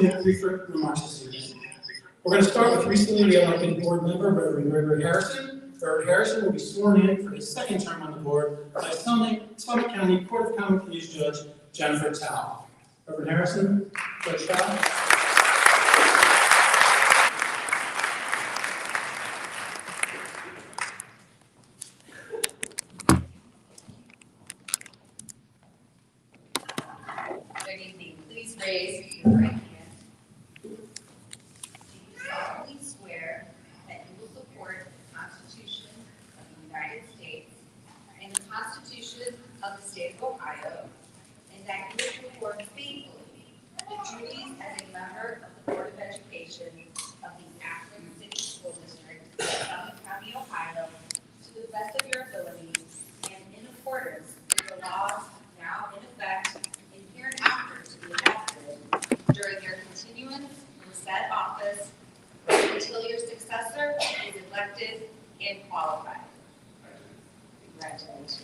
make brief remarks this evening. We're going to start with recently re-elected board member Reverend Gregory Harrison. Reverend Harrison will be sworn in for his second term on the board by Summit County Court of Common Pleas Judge Jennifer Tao. Reverend Harrison, Judge Tao. Good evening. Please raise your right hand. Do you solemnly swear that you will support the Constitution of the United States and the Constitution of the State of Ohio, and that you will perform faithfully the duties as a member of the Board of Education of the Akron City School District of Summit County, Ohio, to the best of your ability and in accordance with the laws now in effect and hereinafter to be enacted during your continuance in said office until your successor is elected and qualified. Congratulations.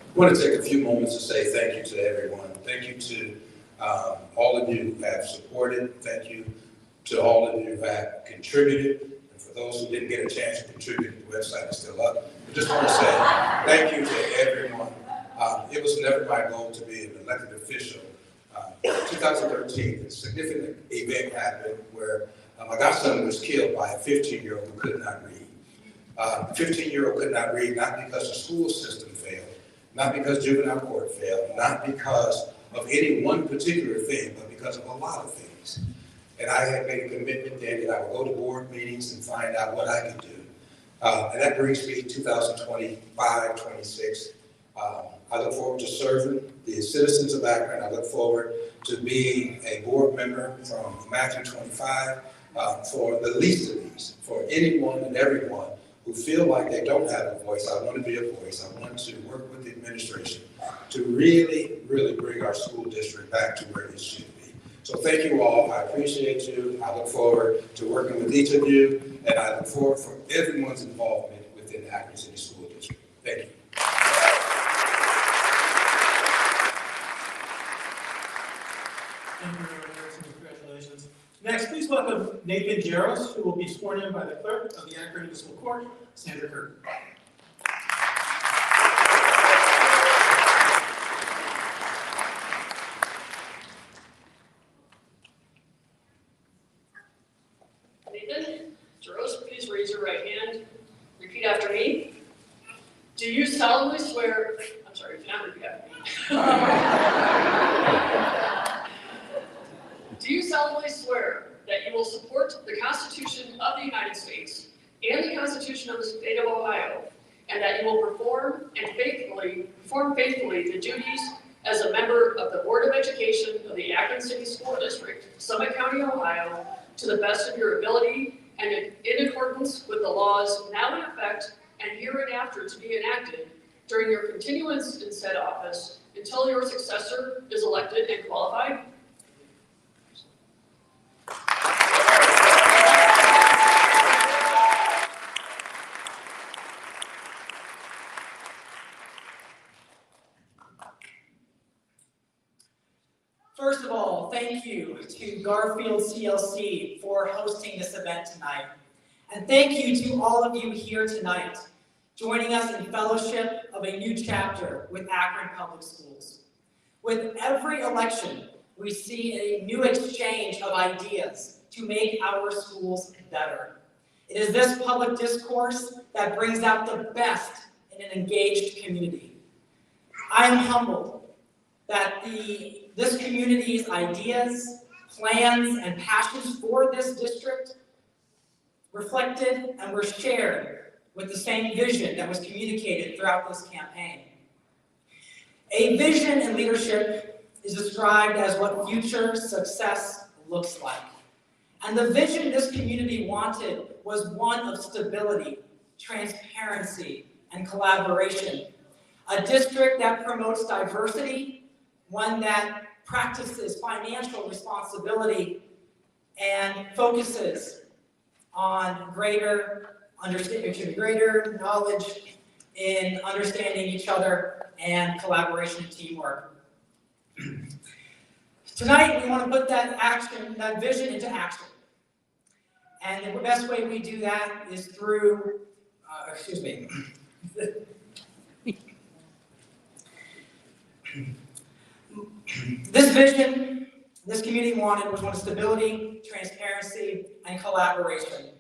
I want to take a few moments to say thank you to everyone. Thank you to all of you who have supported. Thank you to all of you who have contributed. And for those who didn't get a chance to contribute, the website is still up. I just want to say thank you to everyone. It was never my goal to be an elected official. In 2013, a significant event happened where my godson was killed by a 15-year-old who could not read. The 15-year-old could not read not because the school system failed, not because juvenile court failed, not because of any one particular thing, but because of a lot of things. And I had made a commitment then that I would go to board meetings and find out what I could do. And that brings me to 2025, 26. I look forward to serving the citizens of Akron. I look forward to being a board member from Matthew 25 for the least of these, for anyone and everyone who feel like they don't have a voice. I want to be a voice. I want to work with the administration to really, really bring our school district back to where it should be. So thank you all. I appreciate you. I look forward to working with each of you, and I look forward for everyone's involvement within the Akron City School District. Thank you. Thank you, Reverend Harrison. Congratulations. Next, please welcome Nathan Jarosz, who will be sworn in by the clerk of the Akron Municipal Court, Sandra Kirk. Nathan Jarosz, please raise your right hand. Repeat after me. Do you solemnly swear, I'm sorry, do not repeat after me. Do you solemnly swear that you will support the Constitution of the United States and the Constitution of the State of Ohio, and that you will perform faithfully the duties as a member of the Board of Education of the Akron City School District, Summit County, Ohio, to the best of your ability and in accordance with the laws now in effect and hereinafter to be enacted during your continuance in said office until your successor is elected and qualified? First of all, thank you to Garfield CLC for hosting this event tonight. And thank you to all of you here tonight, joining us in fellowship of a new chapter with Akron Public Schools. With every election, we see a new exchange of ideas to make our schools better. It is this public discourse that brings out the best in an engaged community. I am humbled that this community's ideas, plans, and passions for this district reflected and were shared with the same vision that was communicated throughout this campaign. A vision in leadership is described as what future success looks like. And the vision this community wanted was one of stability, transparency, and collaboration. A district that promotes diversity, one that practices financial responsibility and focuses on greater understanding greater knowledge in understanding each other and collaboration and teamwork. Tonight, we want to put that vision into action. And the best way we do that is through, This vision, this community wanted was one of stability, transparency, and collaboration.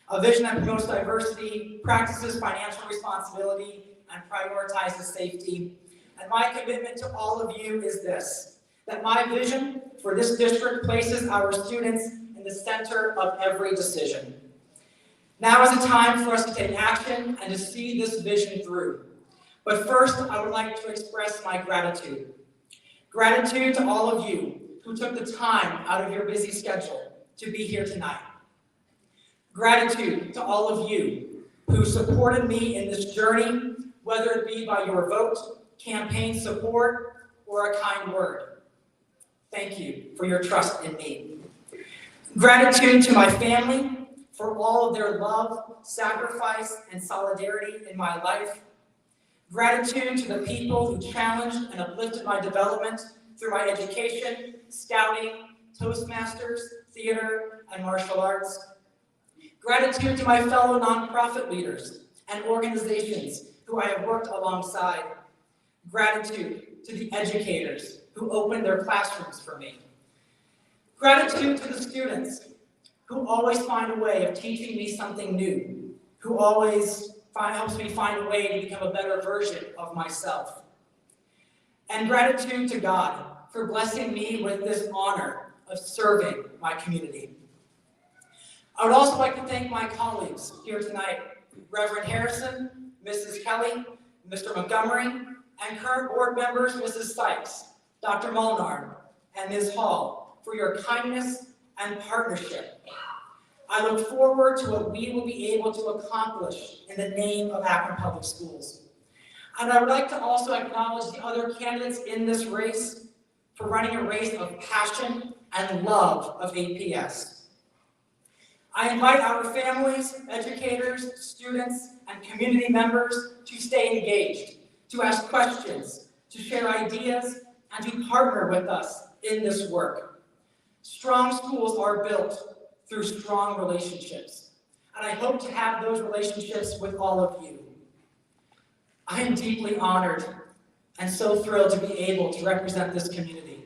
A vision that promotes diversity, practices financial responsibility, and prioritizes safety. And my commitment to all of you is this, that my vision for this district places our students in the center of every decision. Now is the time for us to take action and to see this vision through. But first, I would like to express my gratitude. Gratitude to all of you who took the time out of your busy schedule to be here tonight. Gratitude to all of you who supported me in this journey, whether it be by your vote, campaign support, or a kind word. Thank you for your trust in me. Gratitude to my family for all of their love, sacrifice, and solidarity in my life. Gratitude to the people who challenged and uplifted my development through my education, scouting, Toastmasters, theater, and martial arts. Gratitude to my fellow nonprofit leaders and organizations who I have worked alongside. Gratitude to the educators who opened their classrooms for me. Gratitude to the students who always find a way of teaching me something new, who always helps me find a way to become a better version of myself. And gratitude to God for blessing me with this honor of serving my community. I would also like to thank my colleagues here tonight, Reverend Harrison, Mrs. Kelly, Mr. Montgomery, and current board members, Mrs. Sykes, Dr. Molenaur, and Ms. Hall, for your kindness and partnership. I look forward to what we will be able to accomplish in the name of Akron Public Schools. And I would like to also acknowledge the other candidates in this race for running a race of passion and love of APS. I invite our families, educators, students, and community members to stay engaged, to ask questions, to share ideas, and to partner with us in this work. Strong schools are built through strong relationships, and I hope to have those relationships with all of you. I am deeply honored and so thrilled to be able to represent this community,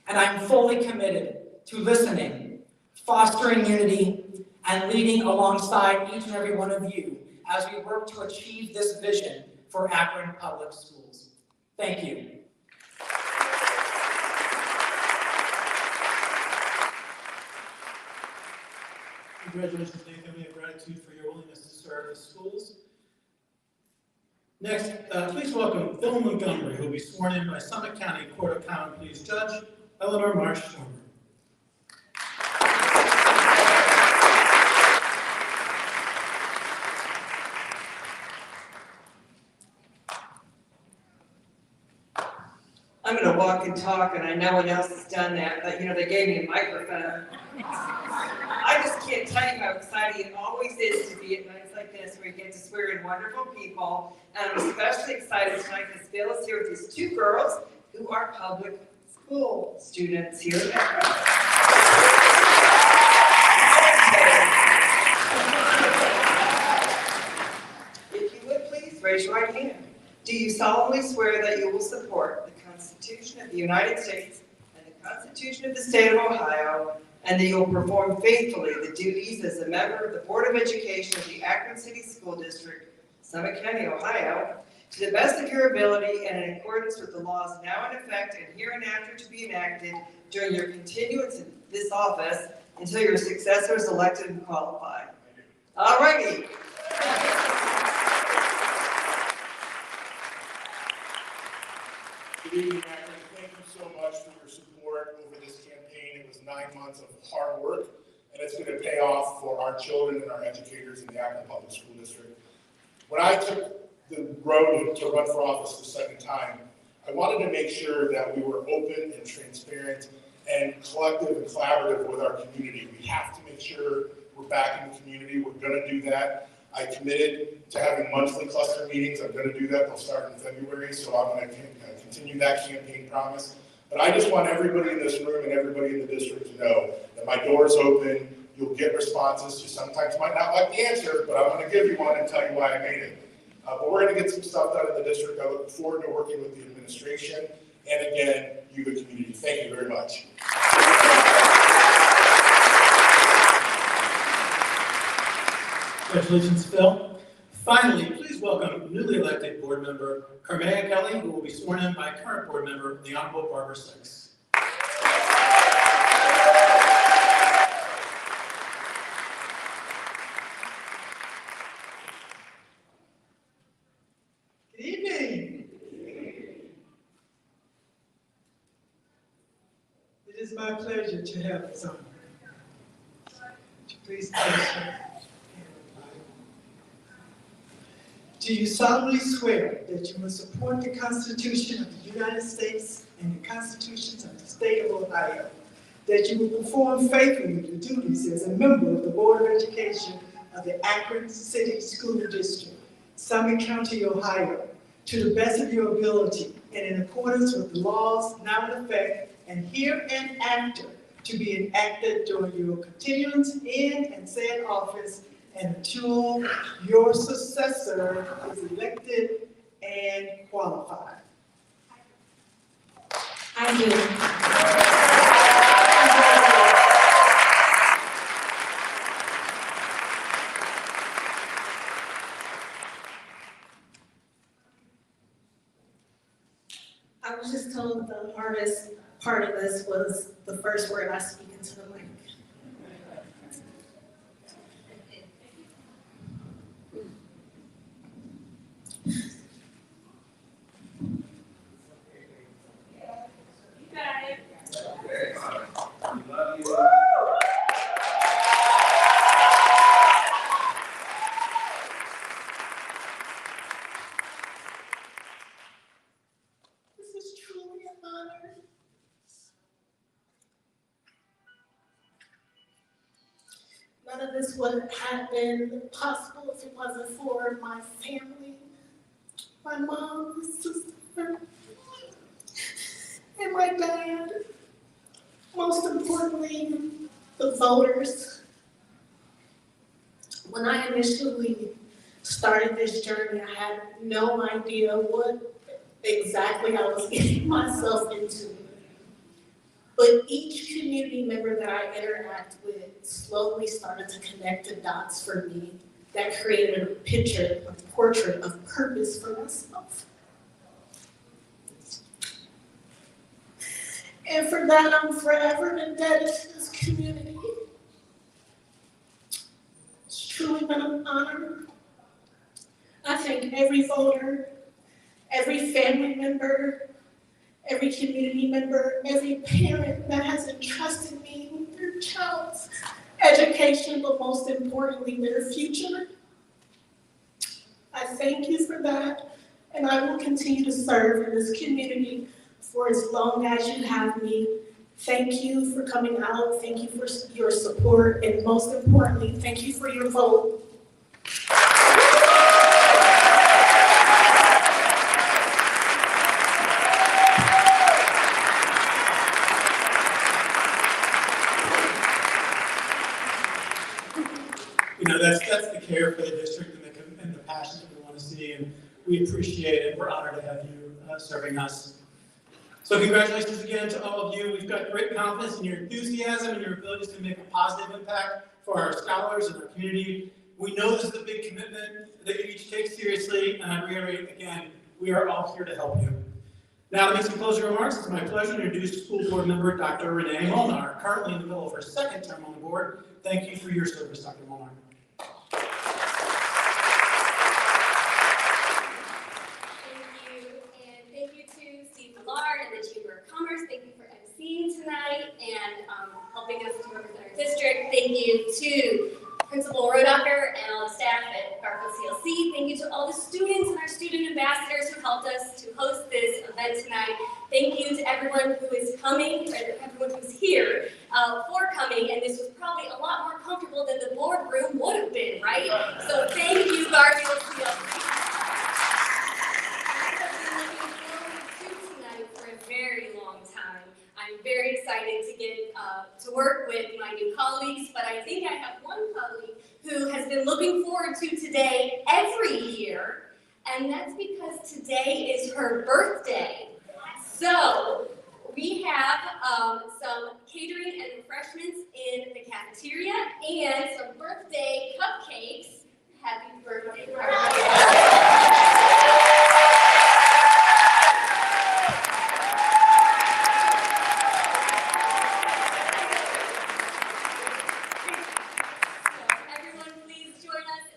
and I'm fully committed to listening, fostering unity, and leading alongside each and every one of you as we work to achieve this vision for Akron Public Schools. Thank you. Congratulations, Nathan. We have gratitude for your willingness to serve the schools. Next, please welcome Phil Montgomery, who will be sworn in by Summit County Court of Common Pleas Judge Eleanor Marsh. I'm going to walk and talk, and no one else has done that, but they gave me a microphone. I just can't tell you how exciting it always is to be at nights like this where you get to swear in wonderful people. And I'm especially excited tonight because Bill is here with these two girls who are public school students here at Akron. If you would please raise your right hand. Do you solemnly swear that you will support the Constitution of the United States and the Constitution of the State of Ohio, and that you will perform faithfully the duties as a member of the Board of Education of the Akron City School District, Summit County, Ohio, to the best of your ability and in accordance with the laws now in effect and hereinafter to be enacted during your continuance in this office until your successor is elected and qualified? All righty. Good evening, Akron. Thank you so much for your support over this campaign. It was 9 months of hard work, and it's going to pay off for our children and our educators in the Akron Public School District. When I took the road to run for office the second time, I wanted to make sure that we were open and transparent and collective and collaborative with our community. We have to make sure we're back in the community. We're going to do that. I committed to having monthly cluster meetings. I'm going to do that. They'll start in February, so I'm going to continue that campaign promise. But I just want everybody in this room and everybody in the district to know that my door is open. You'll get responses. You sometimes might not like the answer, but I'm going to give you one and tell you why I made it. But we're going to get some stuff done in the district. I look forward to working with the administration and, again, you, the community. Thank you very much. Congratulations, Phil. Finally, please welcome newly elected board member Karmaya Kelly, who will be sworn in by current board member, the Honorable Barbara Sykes. Good evening. It is my pleasure to have this honor. Please place your hand on my Bible. Do you solemnly swear that you will support the Constitution of the United States and the constitutions of the state of Ohio, that you will perform faithfully the duties as a member of the Board of Education of the Akron City School District, Summit County, Ohio, to the best of your ability and in accordance with the laws now in effect and hereinafter to be enacted during your continuance in and said office and until your successor is elected and qualified? I do. I was just told the hardest part of this was the first word I speak into the mic. You got it. This is truly an honor. None of this would have been possible if it wasn't for my family, my mom, my sister, and my dad. Most importantly, the voters. When I initially started this journey, I had no idea what exactly I was getting myself into. But each community member that I interact with slowly started to connect the dots for me that created a picture, a portrait of purpose for myself. And for that, I'm forever indebted to this community. It's truly been an honor. I thank every voter, every family member, every community member, every parent that has entrusted me with their child's education, but most importantly, their future. I thank you for that, and I will continue to serve in this community for as long as you have me. Thank you for coming out, thank you for your support, and most importantly, thank you for your vote. You know, that's the care for the district and the passion that we want to see, and we appreciate it. We're honored to have you serving us. So congratulations again to all of you. We've got great confidence in your enthusiasm and your abilities to make a positive impact for our scholars and our community. We know this is a big commitment that you each take seriously, and I reiterate again, we are all here to help you. Now, to make some closing remarks, it's my pleasure to introduce school board member Dr. Rene Molenaur, currently in the middle of her second term on the board. Thank you for your service, Dr. Molenaur. And the Chamber of Commerce, thank you for emceeing tonight and helping us to represent our district. Thank you to Principal Rodacker and all the staff at Garfield CLC. Thank you to all the students and our student ambassadors who helped us to host this event tonight. Thank you to everyone who is coming, or everyone who's here for coming, and this was probably a lot more comfortable than the boardroom would have been, right? So thank you. today every year, and that's because today is her birthday. So we have some catering and refreshments in the cafeteria and some birthday cupcakes. Happy birthday, Karmaya.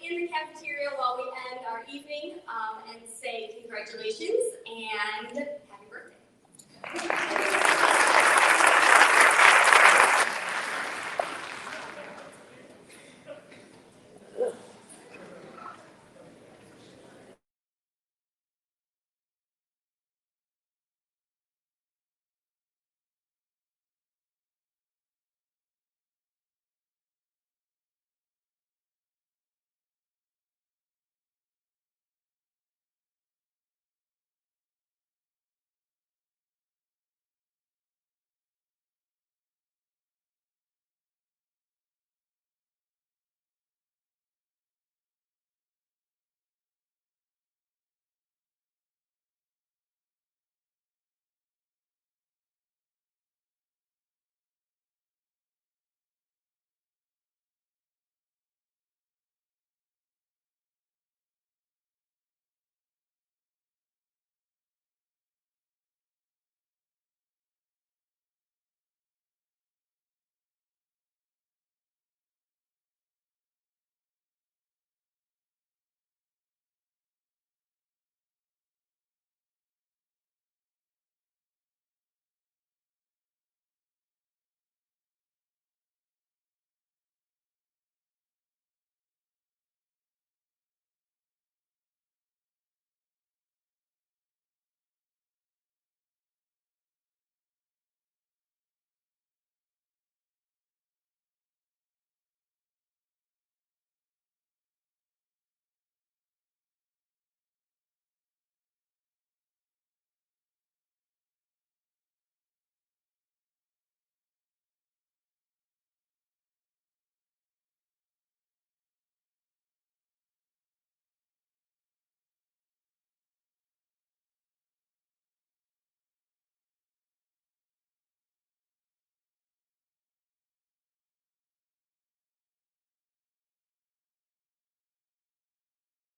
In the cafeteria while we end our evening and say congratulations and happy birthday.